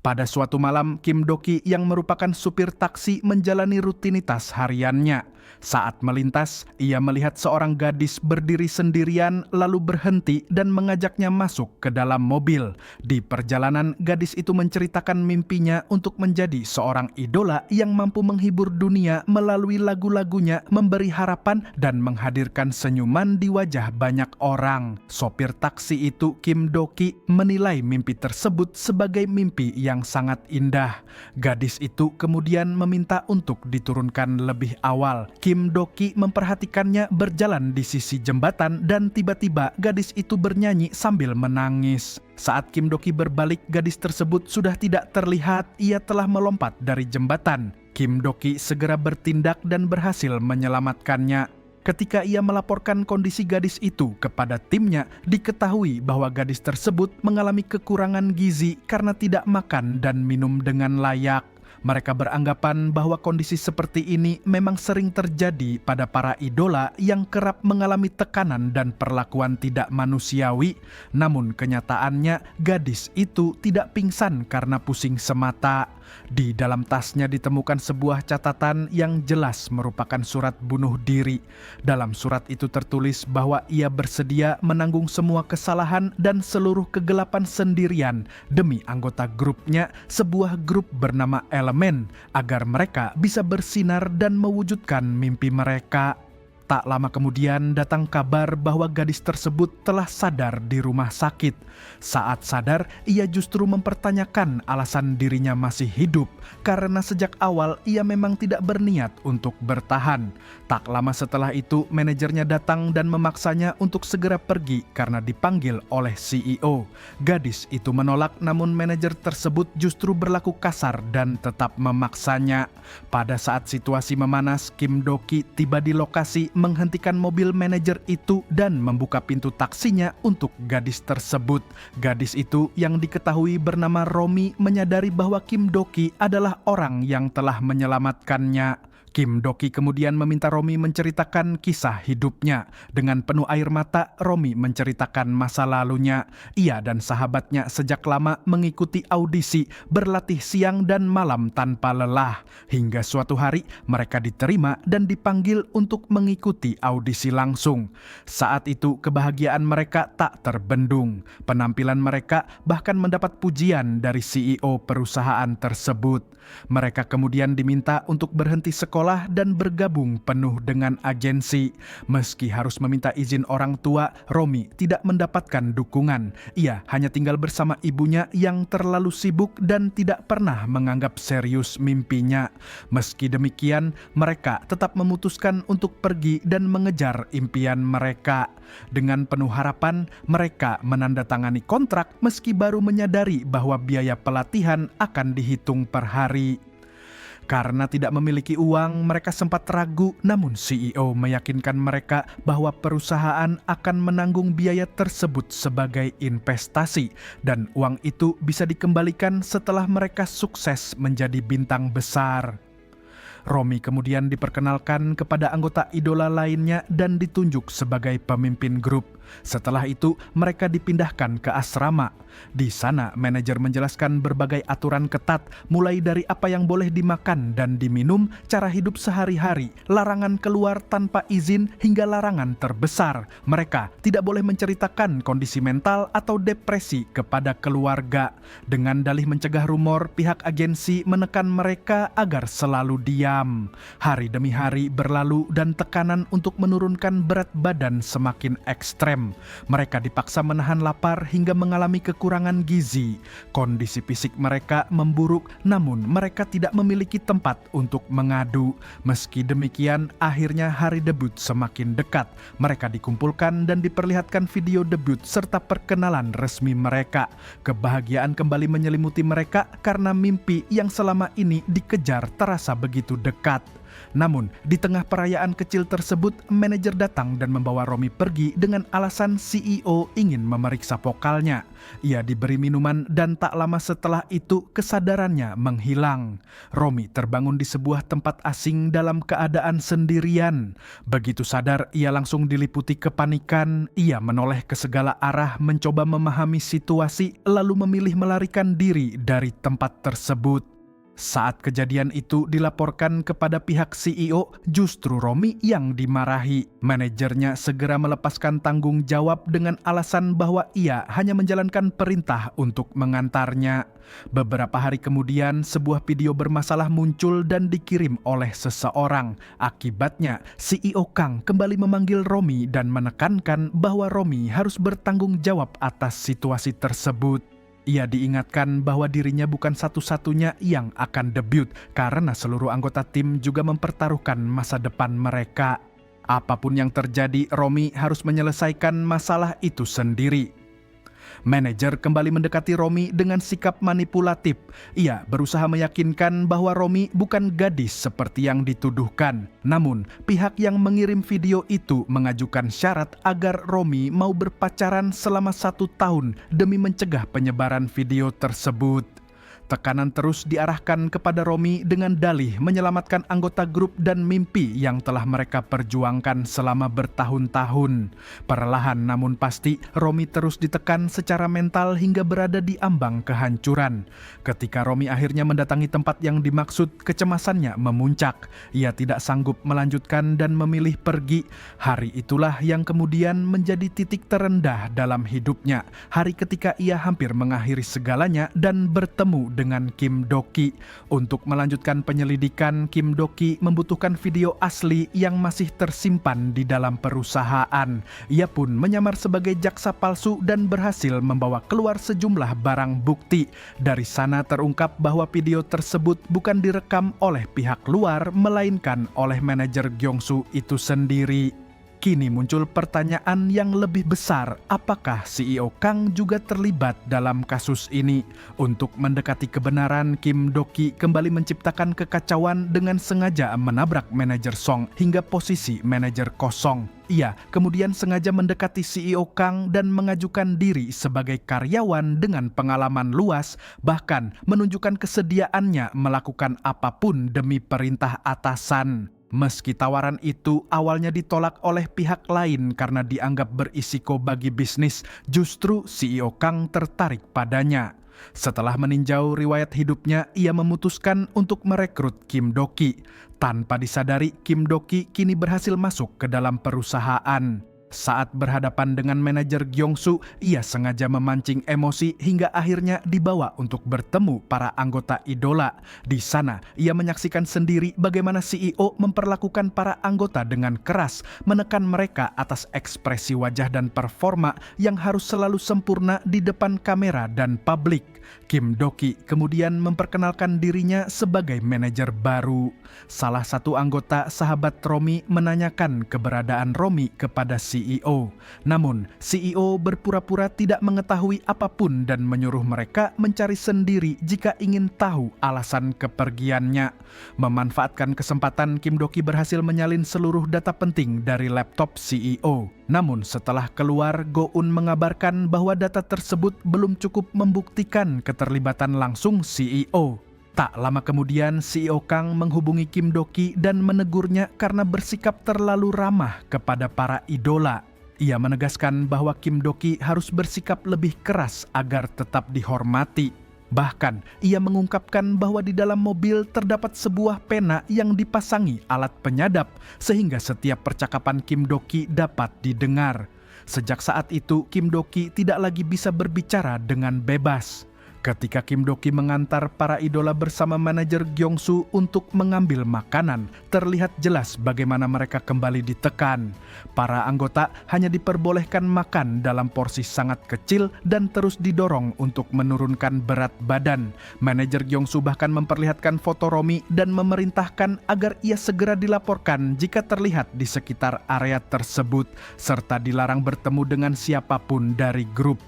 Pada suatu malam, Kim Doki yang merupakan supir taksi menjalani rutinitas hariannya. Saat melintas, ia melihat seorang gadis berdiri sendirian lalu berhenti dan mengajaknya masuk ke dalam mobil. Di perjalanan, gadis itu menceritakan mimpinya untuk menjadi seorang idola yang mampu menghibur dunia melalui lagu-lagunya, memberi harapan dan menghadirkan senyuman di wajah banyak orang. Sopir taksi itu, Kim Doki, menilai mimpi tersebut sebagai mimpi yang sangat indah. Gadis itu kemudian meminta untuk diturunkan lebih awal. Kim Doki memperhatikannya berjalan di sisi jembatan dan tiba-tiba gadis itu bernyanyi sambil menangis. Saat Kim Doki berbalik, gadis tersebut sudah tidak terlihat, ia telah melompat dari jembatan. Kim Doki segera bertindak dan berhasil menyelamatkannya. Ketika ia melaporkan kondisi gadis itu kepada timnya, diketahui bahwa gadis tersebut mengalami kekurangan gizi karena tidak makan dan minum dengan layak. Mereka beranggapan bahwa kondisi seperti ini memang sering terjadi pada para idola yang kerap mengalami tekanan dan perlakuan tidak manusiawi. Namun kenyataannya, gadis itu tidak pingsan karena pusing semata. Di dalam tasnya ditemukan sebuah catatan yang jelas merupakan surat bunuh diri. Dalam surat itu tertulis bahwa ia bersedia menanggung semua kesalahan dan seluruh kegelapan sendirian demi anggota grupnya, sebuah grup bernama Elemen, agar mereka bisa bersinar dan mewujudkan mimpi mereka. Tak lama kemudian datang kabar bahwa gadis tersebut telah sadar di rumah sakit. Saat sadar, ia justru mempertanyakan alasan dirinya masih hidup karena sejak awal ia memang tidak berniat untuk bertahan. Tak lama setelah itu, manajernya datang dan memaksanya untuk segera pergi karena dipanggil oleh CEO. Gadis itu menolak, namun manajer tersebut justru berlaku kasar dan tetap memaksanya. Pada saat situasi memanas, Kim Doki tiba di lokasi, menghentikan mobil manajer itu dan membuka pintu taksinya untuk gadis tersebut. Gadis itu yang diketahui bernama Romi menyadari bahwa Kim Doki adalah orang yang telah menyelamatkannya. Kim Doki kemudian meminta Romi menceritakan kisah hidupnya. Dengan penuh air mata, Romi menceritakan masa lalunya. Ia dan sahabatnya sejak lama mengikuti audisi, berlatih siang dan malam tanpa lelah. Hingga suatu hari mereka diterima dan dipanggil untuk mengikuti audisi langsung. Saat itu kebahagiaan mereka tak terbendung. Penampilan mereka bahkan mendapat pujian dari CEO perusahaan tersebut. Mereka kemudian diminta untuk berhenti sekolah dan bergabung penuh dengan agensi. Meski harus meminta izin orang tua, Romi tidak mendapatkan dukungan. Ia hanya tinggal bersama ibunya yang terlalu sibuk dan tidak pernah menganggap serius mimpinya. Meski demikian, mereka tetap memutuskan untuk pergi dan mengejar impian mereka. Dengan penuh harapan, mereka menandatangani kontrak meski baru menyadari bahwa biaya pelatihan akan dihitung per hari. Karena tidak memiliki uang, mereka sempat ragu, namun CEO meyakinkan mereka bahwa perusahaan akan menanggung biaya tersebut sebagai investasi dan uang itu bisa dikembalikan setelah mereka sukses menjadi bintang besar. Romi kemudian diperkenalkan kepada anggota idola lainnya dan ditunjuk sebagai pemimpin grup. Setelah itu, mereka dipindahkan ke asrama. Di sana, manajer menjelaskan berbagai aturan ketat, mulai dari apa yang boleh dimakan dan diminum, cara hidup sehari-hari, larangan keluar tanpa izin, hingga larangan terbesar. Mereka tidak boleh menceritakan kondisi mental atau depresi kepada keluarga. Dengan dalih mencegah rumor, pihak agensi menekan mereka agar selalu diam. Hari demi hari berlalu dan tekanan untuk menurunkan berat badan semakin ekstrem. Mereka dipaksa menahan lapar hingga mengalami kekurangan gizi. Kondisi fisik mereka memburuk, namun mereka tidak memiliki tempat untuk mengadu. Meski demikian, akhirnya hari debut semakin dekat. Mereka dikumpulkan dan diperlihatkan video debut serta perkenalan resmi mereka. Kebahagiaan kembali menyelimuti mereka karena mimpi yang selama ini dikejar terasa begitu dekat. Namun, di tengah perayaan kecil tersebut, manajer datang dan membawa Romi pergi dengan alasan CEO ingin memeriksa vokalnya. Ia diberi minuman dan tak lama setelah itu kesadarannya menghilang. Romi terbangun di sebuah tempat asing dalam keadaan sendirian. Begitu sadar, ia langsung diliputi kepanikan. Ia menoleh ke segala arah mencoba memahami situasi lalu memilih melarikan diri dari tempat tersebut. Saat kejadian itu dilaporkan kepada pihak CEO, justru Romi yang dimarahi. Manajernya segera melepaskan tanggung jawab dengan alasan bahwa ia hanya menjalankan perintah untuk mengantarnya. Beberapa hari kemudian, sebuah video bermasalah muncul dan dikirim oleh seseorang. Akibatnya, CEO Kang kembali memanggil Romi dan menekankan bahwa Romi harus bertanggung jawab atas situasi tersebut. Ia diingatkan bahwa dirinya bukan satu-satunya yang akan debut karena seluruh anggota tim juga mempertaruhkan masa depan mereka. Apapun yang terjadi, Romi harus menyelesaikan masalah itu sendiri. Manajer kembali mendekati Romi dengan sikap manipulatif. Ia berusaha meyakinkan bahwa Romi bukan gadis seperti yang dituduhkan. Namun, pihak yang mengirim video itu mengajukan syarat agar Romi mau berpacaran selama 1 tahun demi mencegah penyebaran video tersebut. Tekanan terus diarahkan kepada Romi dengan dalih menyelamatkan anggota grup dan mimpi yang telah mereka perjuangkan selama bertahun-tahun. Perlahan namun pasti, Romi terus ditekan secara mental hingga berada di ambang kehancuran. Ketika Romi akhirnya mendatangi tempat yang dimaksud, kecemasannya memuncak. Ia tidak sanggup melanjutkan dan memilih pergi. Hari itulah yang kemudian menjadi titik terendah dalam hidupnya. Hari ketika ia hampir mengakhiri segalanya dan bertemu dengan Kim Do-ki. Untuk melanjutkan penyelidikan, Kim Do-ki membutuhkan video asli yang masih tersimpan di dalam perusahaan. Ia pun menyamar sebagai jaksa palsu dan berhasil membawa keluar sejumlah barang bukti. Dari sana terungkap bahwa video tersebut bukan direkam oleh pihak luar, melainkan oleh manajer Gyeongsu itu sendiri. Kini muncul pertanyaan yang lebih besar, apakah CEO Kang juga terlibat dalam kasus ini? Untuk mendekati kebenaran, Kim Do-ki kembali menciptakan kekacauan dengan sengaja menabrak manajer Song hingga posisi manajer kosong. Ia kemudian sengaja mendekati CEO Kang dan mengajukan diri sebagai karyawan dengan pengalaman luas, bahkan menunjukkan kesediaannya melakukan apapun demi perintah atasan. Meski tawaran itu awalnya ditolak oleh pihak lain karena dianggap berisiko bagi bisnis, justru CEO Kang tertarik padanya. Setelah meninjau riwayat hidupnya, ia memutuskan untuk merekrut Kim Do-ki. Tanpa disadari, Kim Do-ki kini berhasil masuk ke dalam perusahaan. Saat berhadapan dengan manajer Gyeongsu, ia sengaja memancing emosi hingga akhirnya dibawa untuk bertemu para anggota idola. Di sana, ia menyaksikan sendiri bagaimana CEO memperlakukan para anggota dengan keras, menekan mereka atas ekspresi wajah dan performa yang harus selalu sempurna di depan kamera dan publik. Kim Do-ki kemudian memperkenalkan dirinya sebagai manajer baru. Salah satu anggota sahabat Romi menanyakan keberadaan Romi kepada CEO. Namun, CEO berpura-pura tidak mengetahui apapun dan menyuruh mereka mencari sendiri jika ingin tahu alasan kepergiannya. Memanfaatkan kesempatan, Kim Do-ki berhasil menyalin seluruh data penting dari laptop CEO. Namun setelah keluar, Go-eun mengabarkan bahwa data tersebut belum cukup membuktikan keterlibatan langsung CEO. Tak lama kemudian, CEO Kang menghubungi Kim Do-ki dan menegurnya karena bersikap terlalu ramah kepada para idola. Ia menegaskan bahwa Kim Do-ki harus bersikap lebih keras agar tetap dihormati. Bahkan, ia mengungkapkan bahwa di dalam mobil terdapat sebuah pena yang dipasangi alat penyadap, sehingga setiap percakapan Kim Do-ki dapat didengar. Sejak saat itu, Kim Do-ki tidak lagi bisa berbicara dengan bebas. Ketika Kim Do-ki mengantar para idola bersama manajer Gyeongsu untuk mengambil makanan, terlihat jelas bagaimana mereka kembali ditekan. Para anggota hanya diperbolehkan makan dalam porsi sangat kecil dan terus didorong untuk menurunkan berat badan. Manajer Gyeongsu bahkan memperlihatkan foto Romi dan memerintahkan agar ia segera dilaporkan jika terlihat di sekitar area tersebut, serta dilarang bertemu dengan siapapun dari grup.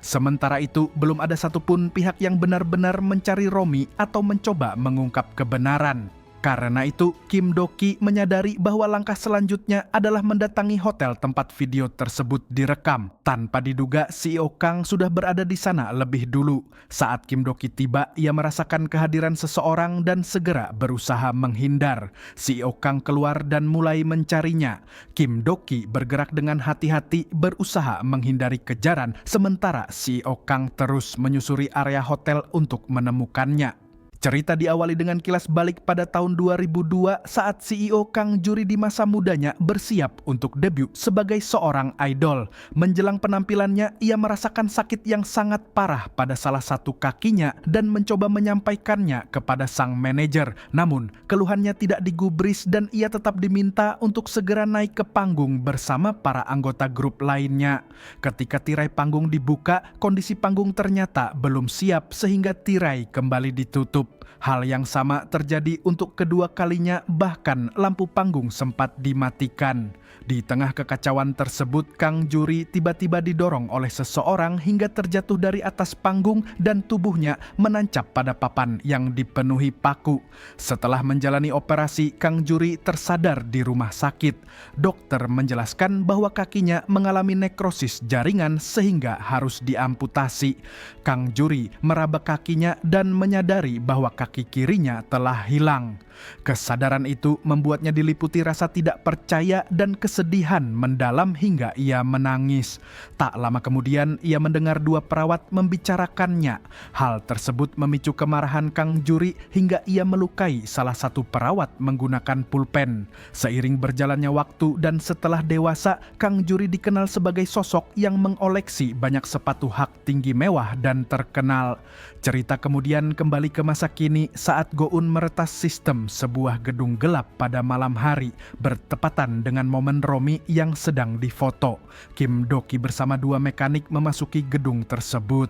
Sementara itu, belum ada satupun pihak yang benar-benar mencari Romi atau mencoba mengungkap kebenaran. Karena itu, Kim Do-ki menyadari bahwa langkah selanjutnya adalah mendatangi hotel tempat video tersebut direkam. Tanpa diduga, CEO Kang sudah berada di sana lebih dulu. Saat Kim Do-ki tiba, ia merasakan kehadiran seseorang dan segera berusaha menghindar. CEO Kang keluar dan mulai mencarinya. Kim Do-ki bergerak dengan hati-hati berusaha menghindari kejaran, sementara CEO Kang terus menyusuri area hotel untuk menemukannya. Cerita diawali dengan kilas balik pada tahun 2002 saat CEO Kang Juri di masa mudanya bersiap untuk debut sebagai seorang idol. Menjelang penampilannya, ia merasakan sakit yang sangat parah pada salah satu kakinya dan mencoba menyampaikannya kepada sang manajer. Namun, keluhannya tidak digubris dan ia tetap diminta untuk segera naik ke panggung bersama para anggota grup lainnya. Ketika tirai panggung dibuka, kondisi panggung ternyata belum siap sehingga tirai kembali ditutup. Hal yang sama terjadi untuk kedua kalinya, bahkan lampu panggung sempat dimatikan. Di tengah kekacauan tersebut, Kang Juri tiba-tiba didorong oleh seseorang hingga terjatuh dari atas panggung dan tubuhnya menancap pada papan yang dipenuhi paku. Setelah menjalani operasi, Kang Juri tersadar di rumah sakit. Dokter menjelaskan bahwa kakinya mengalami nekrosis jaringan sehingga harus diamputasi. Kang Juri meraba kakinya dan menyadari bahwa kaki kirinya telah hilang. Kesadaran itu membuatnya diliputi rasa tidak percaya dan kesedihan mendalam hingga ia menangis. Tak lama kemudian ia mendengar dua perawat membicarakannya. Hal tersebut memicu kemarahan Kang Juri hingga ia melukai salah satu perawat menggunakan pulpen. Seiring berjalannya waktu dan setelah dewasa, Kang Juri dikenal sebagai sosok yang mengoleksi banyak sepatu hak tinggi mewah dan terkenal. Cerita kemudian kembali ke masa kini saat Go-eun meretas sistem sebuah gedung gelap pada malam hari, bertepatan dengan momen Romi yang sedang difoto. Kim Do-ki bersama dua mekanik memasuki gedung tersebut.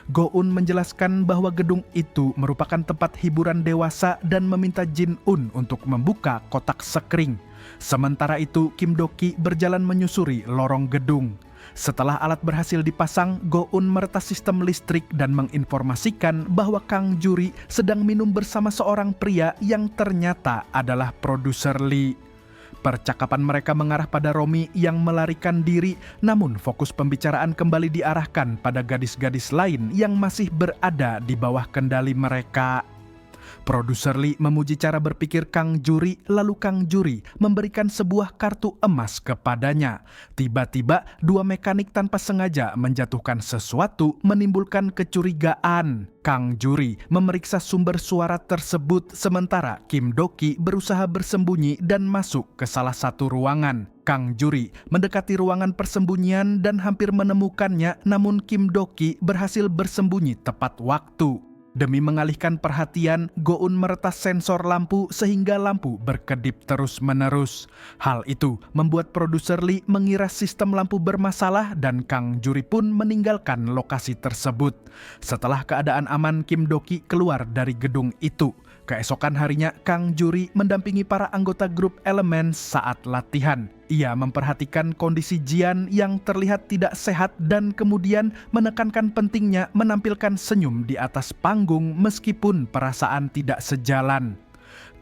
Go-eun menjelaskan bahwa gedung itu merupakan tempat hiburan dewasa dan meminta Jin-un untuk membuka kotak sekring. Sementara itu, Kim Do-ki berjalan menyusuri lorong gedung. Setelah alat berhasil dipasang, Go-eun meretas sistem listrik dan menginformasikan bahwa Kang Juri sedang minum bersama seorang pria yang ternyata adalah produser Lee. Percakapan mereka mengarah pada Romi yang melarikan diri, namun fokus pembicaraan kembali diarahkan pada gadis-gadis lain yang masih berada di bawah kendali mereka. Produser Lee memuji cara berpikir Kang Juri, lalu Kang Juri memberikan sebuah kartu emas kepadanya. Tiba-tiba, dua mekanik tanpa sengaja menjatuhkan sesuatu, menimbulkan kecurigaan. Kang Juri memeriksa sumber suara tersebut, sementara Kim Do-ki berusaha bersembunyi dan masuk ke salah satu ruangan. Kang Juri mendekati ruangan persembunyian dan hampir menemukannya, namun Kim Do-ki berhasil bersembunyi tepat waktu. Demi mengalihkan perhatian, Go-eun meretas sensor lampu sehingga lampu berkedip terus-menerus. Hal itu membuat produser Lee mengira sistem lampu bermasalah dan Kang Juri pun meninggalkan lokasi tersebut. Setelah keadaan aman, Kim Do-ki keluar dari gedung itu. Keesokan harinya, Kang Juri mendampingi para anggota grup Elements saat latihan. Ia memperhatikan kondisi Jian yang terlihat tidak sehat dan kemudian menekankan pentingnya menampilkan senyum di atas panggung meskipun perasaan tidak sejalan.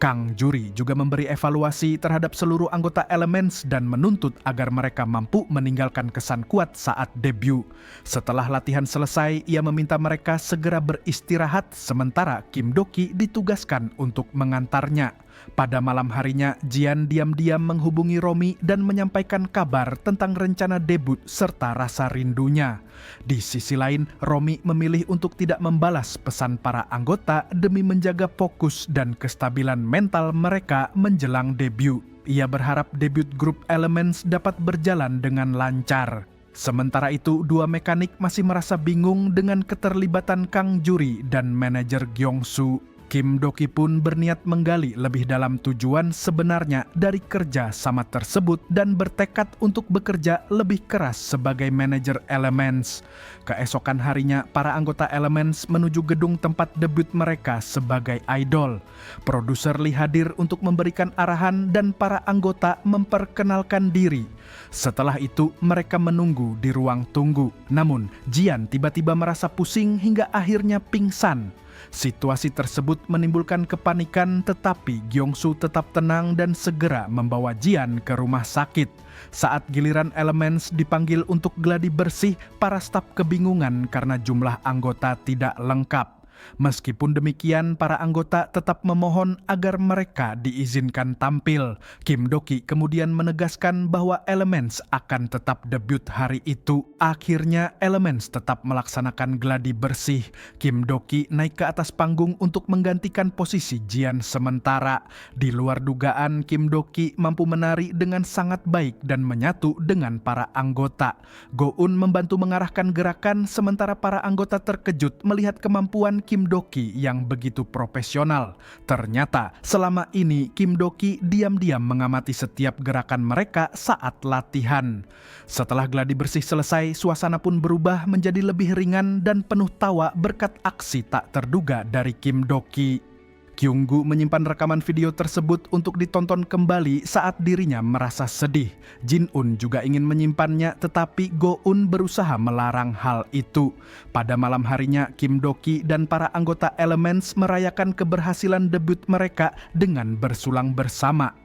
Kang Juri juga memberi evaluasi terhadap seluruh anggota Elements dan menuntut agar mereka mampu meninggalkan kesan kuat saat debut. Setelah latihan selesai, ia meminta mereka segera beristirahat sementara Kim Do-ki ditugaskan untuk mengantarnya. Pada malam harinya, Jian diam-diam menghubungi Romi dan menyampaikan kabar tentang rencana debut serta rasa rindunya. Di sisi lain, Romi memilih untuk tidak membalas pesan para anggota demi menjaga fokus dan kestabilan mental mereka menjelang debut. Ia berharap debut grup Elements dapat berjalan dengan lancar. Sementara itu, dua mekanik masih merasa bingung dengan keterlibatan Kang Juri dan manajer Gyeongsu. Kim Do-ki pun berniat menggali lebih dalam tujuan sebenarnya dari kerja sama tersebut dan bertekad untuk bekerja lebih keras sebagai manajer Elements. Keesokan harinya, para anggota Elements menuju gedung tempat debut mereka sebagai idol. Produser Lee hadir untuk memberikan arahan dan para anggota memperkenalkan diri. Setelah itu mereka menunggu di ruang tunggu. Namun Jian tiba-tiba merasa pusing hingga akhirnya pingsan. Situasi tersebut menimbulkan kepanikan, tetapi Gyeongsu tetap tenang dan segera membawa Jian ke rumah sakit. Saat giliran Elements dipanggil untuk gladi bersih, para staf kebingungan karena jumlah anggota tidak lengkap. Meskipun demikian, para anggota tetap memohon agar mereka diizinkan tampil. Kim Doki kemudian menegaskan bahwa Elements akan tetap debut hari itu. Akhirnya Elements tetap melaksanakan gladi bersih. Kim Doki naik ke atas panggung untuk menggantikan posisi Jian sementara. Di luar dugaan, Kim Doki mampu menari dengan sangat baik dan menyatu dengan para anggota. Go-eun membantu mengarahkan gerakan, sementara para anggota terkejut melihat kemampuan Kim Doki yang begitu profesional. Ternyata selama ini Kim Doki diam-diam mengamati setiap gerakan mereka saat latihan. Setelah gladi bersih selesai, suasana pun berubah menjadi lebih ringan dan penuh tawa berkat aksi tak terduga dari Kim Doki. Kyunggu menyimpan rekaman video tersebut untuk ditonton kembali saat dirinya merasa sedih. Jin-un juga ingin menyimpannya, tetapi Go-eun berusaha melarang hal itu. Pada malam harinya, Kim Doki dan para anggota Elements merayakan keberhasilan debut mereka dengan bersulang bersama.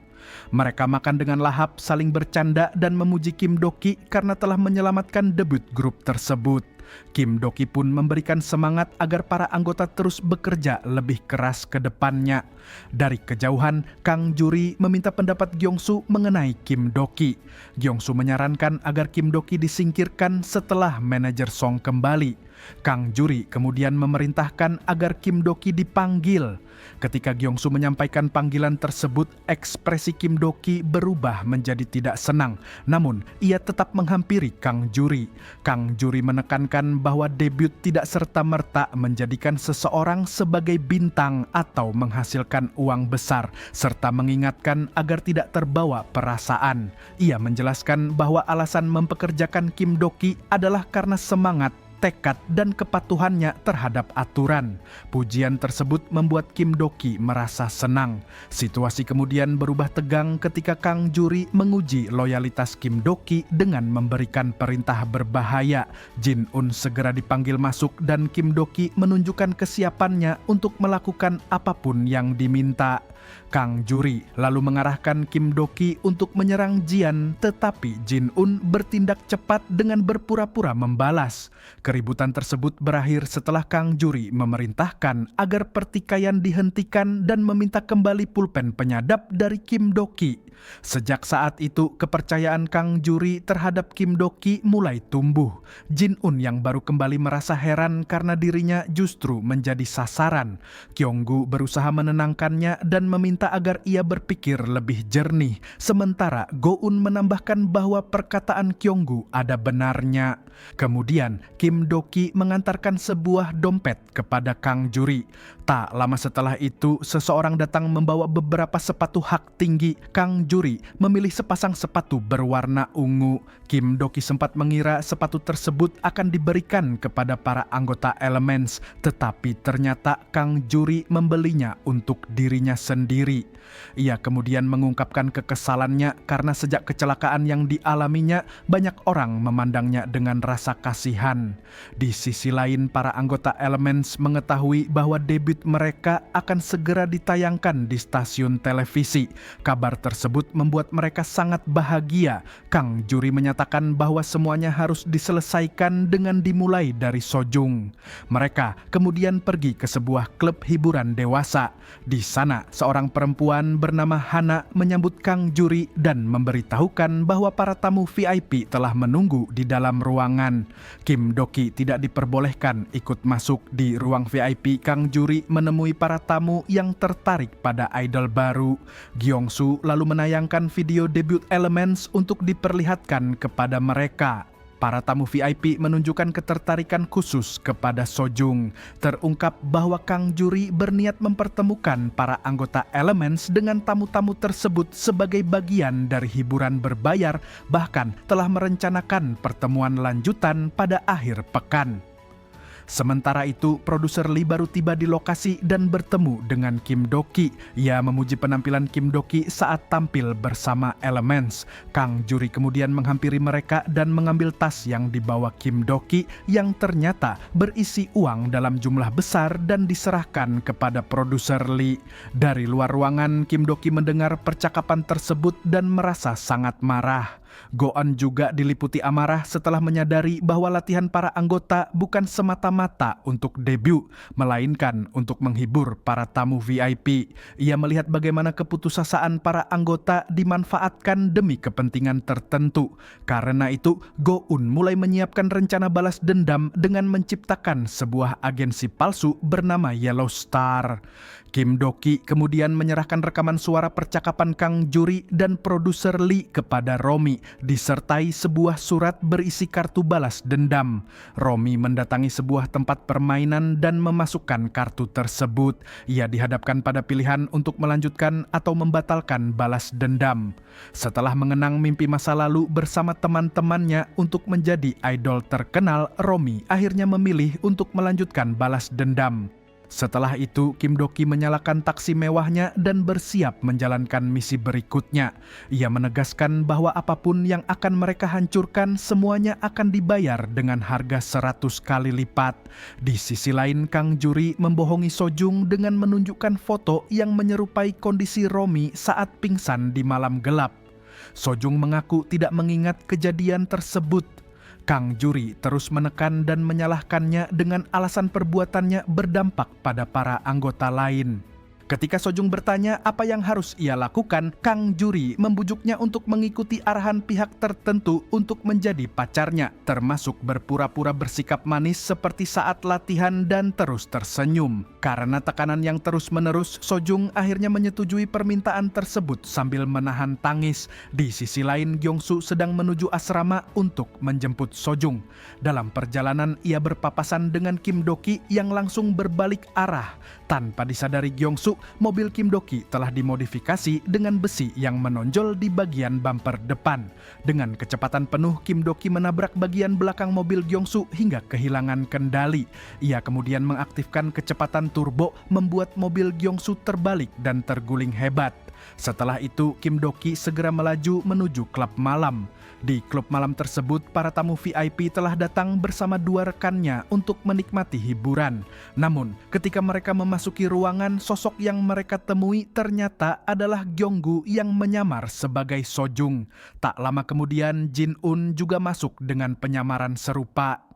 Mereka makan dengan lahap, saling bercanda dan memuji Kim Doki karena telah menyelamatkan debut grup tersebut. Kim Doki pun memberikan semangat agar para anggota terus bekerja lebih keras ke depannya. Dari kejauhan, Kang Juri meminta pendapat Gyeongsu mengenai Kim Doki. Gyeongsu menyarankan agar Kim Doki disingkirkan setelah manajer Song kembali. Kang Juri kemudian memerintahkan agar Kim Doki dipanggil. Ketika Gyeongsu menyampaikan panggilan tersebut, ekspresi Kim Doki berubah menjadi tidak senang. Namun, ia tetap menghampiri Kang Juri. Kang Juri menekankan bahwa debut tidak serta-merta menjadikan seseorang sebagai bintang atau menghasilkan uang besar, serta mengingatkan agar tidak terbawa perasaan. Ia menjelaskan bahwa alasan mempekerjakan Kim Doki adalah karena semangat, tekad, dan kepatuhannya terhadap aturan. Pujian tersebut membuat Kim Doki merasa senang. Situasi kemudian berubah tegang ketika Kang Juri menguji loyalitas Kim Doki dengan memberikan perintah berbahaya. Jin-un segera dipanggil masuk dan Kim Doki menunjukkan kesiapannya untuk melakukan apapun yang diminta. Kang Juri lalu mengarahkan Kim Doki untuk menyerang Jian, tetapi Jin-un bertindak cepat dengan berpura-pura membalas. Keributan tersebut berakhir setelah Kang Juri memerintahkan agar pertikaian dihentikan dan meminta kembali pulpen penyadap dari Kim Doki. Sejak saat itu, kepercayaan Kang Juri terhadap Kim Doki mulai tumbuh. Jin-un yang baru kembali merasa heran karena dirinya justru menjadi sasaran. Kyunggu berusaha menenangkannya dan meminta agar ia berpikir lebih jernih. Sementara Go-eun menambahkan bahwa perkataan Kyunggu ada benarnya. Kemudian Kim Doki mengantarkan sebuah dompet kepada Kang Juri. Tak lama setelah itu, seseorang datang membawa beberapa sepatu hak tinggi. Kang Juri memilih sepasang sepatu berwarna ungu. Kim Doki sempat mengira sepatu tersebut akan diberikan kepada para anggota Elements, tetapi ternyata Kang Juri membelinya untuk dirinya sendiri. Ia kemudian mengungkapkan kekesalannya karena sejak kecelakaan yang dialaminya, banyak orang memandangnya dengan rasa kasihan. Di sisi lain, para anggota Elements mengetahui bahwa debut mereka akan segera ditayangkan di stasiun televisi. Kabar tersebut membuat mereka sangat bahagia. Kang Juri menyatakan bahwa semuanya harus diselesaikan dengan dimulai dari Sojung. Mereka kemudian pergi ke sebuah klub hiburan dewasa. Di sana, seorang perempuan bernama Hana menyambut Kang Juri dan memberitahukan bahwa para tamu VIP telah menunggu di dalam ruangan. Kim Doki tidak diperbolehkan ikut masuk. Di ruang VIP, Kang Juri menemui para tamu yang tertarik pada idol baru. Gyeongsu lalu menayangkan video debut Elements untuk diperlihatkan kepada mereka. Para tamu VIP menunjukkan ketertarikan khusus kepada Sojung. Terungkap bahwa Kang Juri berniat mempertemukan para anggota Elements dengan tamu-tamu tersebut sebagai bagian dari hiburan berbayar, bahkan telah merencanakan pertemuan lanjutan pada akhir pekan. Sementara itu, produser Lee baru tiba di lokasi dan bertemu dengan Kim Do-ki. Ia memuji penampilan Kim Do-ki saat tampil bersama Elements. Kang Juri kemudian menghampiri mereka dan mengambil tas yang dibawa Kim Do-ki yang ternyata berisi uang dalam jumlah besar dan diserahkan kepada produser Lee. Dari luar ruangan, Kim Do-ki mendengar percakapan tersebut dan merasa sangat marah. Go-eun juga diliputi amarah setelah menyadari bahwa latihan para anggota bukan semata-mata untuk debut, melainkan untuk menghibur para tamu VIP. Ia melihat bagaimana keputusasaan para anggota dimanfaatkan demi kepentingan tertentu. Karena itu, Go-eun mulai menyiapkan rencana balas dendam dengan menciptakan sebuah agensi palsu bernama Yellow Star. Kim Do-ki kemudian menyerahkan rekaman suara percakapan Kang Juri dan produser Lee kepada Romi, disertai sebuah surat berisi kartu balas dendam. Romi mendatangi sebuah tempat permainan dan memasukkan kartu tersebut. Ia dihadapkan pada pilihan untuk melanjutkan atau membatalkan balas dendam. Setelah mengenang mimpi masa lalu bersama teman-temannya untuk menjadi idol terkenal, Romi akhirnya memilih untuk melanjutkan balas dendam. Setelah itu, Kim Do-ki menyalakan taksi mewahnya dan bersiap menjalankan misi berikutnya. Ia menegaskan bahwa apapun yang akan mereka hancurkan, semuanya akan dibayar dengan harga 100 kali lipat. Di sisi lain, Kang Juri membohongi Sojung dengan menunjukkan foto yang menyerupai kondisi Romi saat pingsan di malam gelap. Sojung mengaku tidak mengingat kejadian tersebut. Kang Juri terus menekan dan menyalahkannya dengan alasan perbuatannya berdampak pada para anggota lain. Ketika Sojung bertanya apa yang harus ia lakukan, Kang Juri membujuknya untuk mengikuti arahan pihak tertentu untuk menjadi pacarnya, termasuk berpura-pura bersikap manis seperti saat latihan dan terus tersenyum. Karena tekanan yang terus-menerus, Sojung akhirnya menyetujui permintaan tersebut sambil menahan tangis. Di sisi lain, Gyeongsu sedang menuju asrama untuk menjemput Sojung. Dalam perjalanan, ia berpapasan dengan Kim Do-ki yang langsung berbalik arah. Tanpa disadari Gyeongsu, mobil Kim Do-ki telah dimodifikasi dengan besi yang menonjol di bagian bumper depan. Dengan kecepatan penuh, Kim Do-ki menabrak bagian belakang mobil Gyeongsu hingga kehilangan kendali. Ia kemudian mengaktifkan kecepatan turbo, membuat mobil Gyeongsu terbalik dan terguling hebat. Setelah itu, Kim Do-ki segera melaju menuju klub malam. Di klub malam tersebut, para tamu VIP telah datang bersama dua rekannya untuk menikmati hiburan. Namun, ketika mereka memasuki ruangan, sosok yang mereka temui ternyata adalah Gyeonggu yang menyamar sebagai Sojung. Tak lama kemudian, Jin-un juga masuk dengan penyamaran serupa.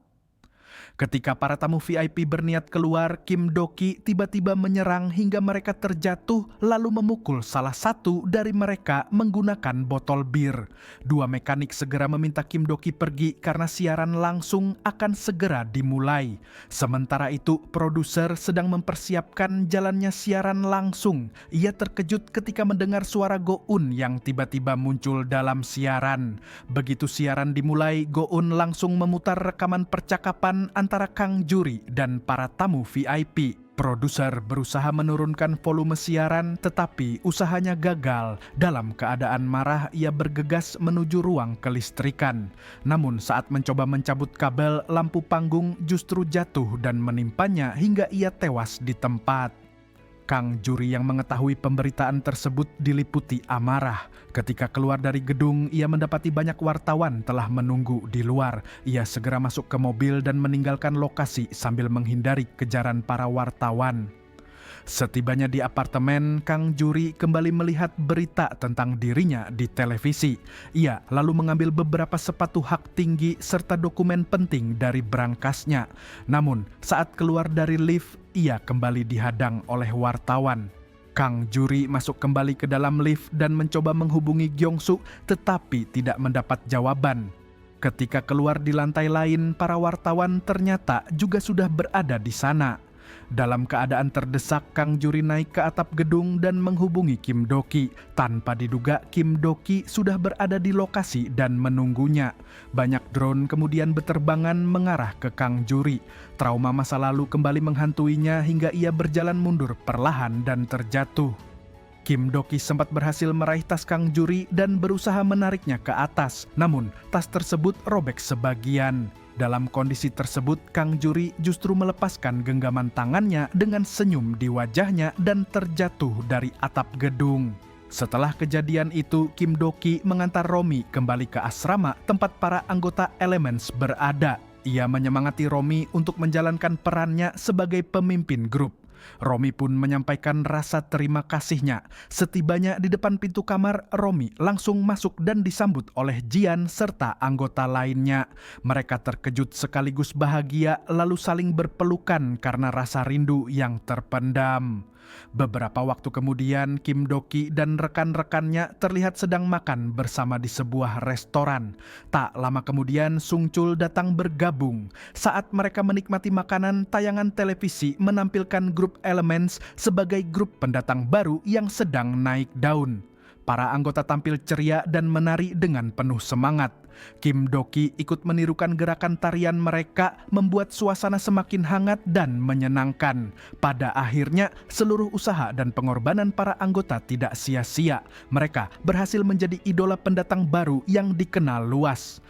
Ketika para tamu VIP berniat keluar, Kim Do-ki tiba-tiba menyerang hingga mereka terjatuh lalu memukul salah satu dari mereka menggunakan botol bir. Dua mekanik segera meminta Kim Do-ki pergi karena siaran langsung akan segera dimulai. Sementara itu, produser sedang mempersiapkan jalannya siaran langsung. Ia terkejut ketika mendengar suara Go-eun yang tiba-tiba muncul dalam siaran. Begitu siaran dimulai, Go-eun langsung memutar rekaman percakapan antara Kang Juri dan para tamu VIP. Produser berusaha menurunkan volume siaran, tetapi usahanya gagal. Dalam keadaan marah, ia bergegas menuju ruang kelistrikan. Namun saat mencoba mencabut kabel, lampu panggung justru jatuh dan menimpanya hingga ia tewas di tempat. Kang Juri yang mengetahui pemberitaan tersebut diliputi amarah. Ketika keluar dari gedung, ia mendapati banyak wartawan telah menunggu di luar. Ia segera masuk ke mobil dan meninggalkan lokasi sambil menghindari kejaran para wartawan. Setibanya di apartemen, Kang Juri kembali melihat berita tentang dirinya di televisi. Ia lalu mengambil beberapa sepatu hak tinggi serta dokumen penting dari brankasnya. Namun, saat keluar dari lift, ia kembali dihadang oleh wartawan. Kang Juri masuk kembali ke dalam lift dan mencoba menghubungi Gyeongsu, tetapi tidak mendapat jawaban. Ketika keluar di lantai lain, para wartawan ternyata juga sudah berada di sana. Dalam keadaan terdesak, Kang Juri naik ke atap gedung dan menghubungi Kim Do-ki. Tanpa diduga, Kim Do-ki sudah berada di lokasi dan menunggunya. Banyak drone kemudian berterbangan mengarah ke Kang Juri. Trauma masa lalu kembali menghantuinya hingga ia berjalan mundur perlahan dan terjatuh. Kim Do-ki sempat berhasil meraih tas Kang Juri dan berusaha menariknya ke atas. Namun, tas tersebut robek sebagian. Dalam kondisi tersebut, Kang Juri justru melepaskan genggaman tangannya dengan senyum di wajahnya dan terjatuh dari atap gedung. Setelah kejadian itu, Kim Doki mengantar Romi kembali ke asrama tempat para anggota Elements berada. Ia menyemangati Romi untuk menjalankan perannya sebagai pemimpin grup. Romi pun menyampaikan rasa terima kasihnya. Setibanya di depan pintu kamar, Romi langsung masuk dan disambut oleh Jian serta anggota lainnya. Mereka terkejut sekaligus bahagia lalu saling berpelukan karena rasa rindu yang terpendam. Beberapa waktu kemudian, Kim Doki dan rekan-rekannya terlihat sedang makan bersama di sebuah restoran. Tak lama kemudian, Sung Chul datang bergabung. Saat mereka menikmati makanan, tayangan televisi menampilkan grup Elements sebagai grup pendatang baru yang sedang naik daun. Para anggota tampil ceria dan menari dengan penuh semangat. Kim Doki ikut menirukan gerakan tarian mereka, membuat suasana semakin hangat dan menyenangkan. Pada akhirnya, seluruh usaha dan pengorbanan para anggota tidak sia-sia. Mereka berhasil menjadi idola pendatang baru yang dikenal luas.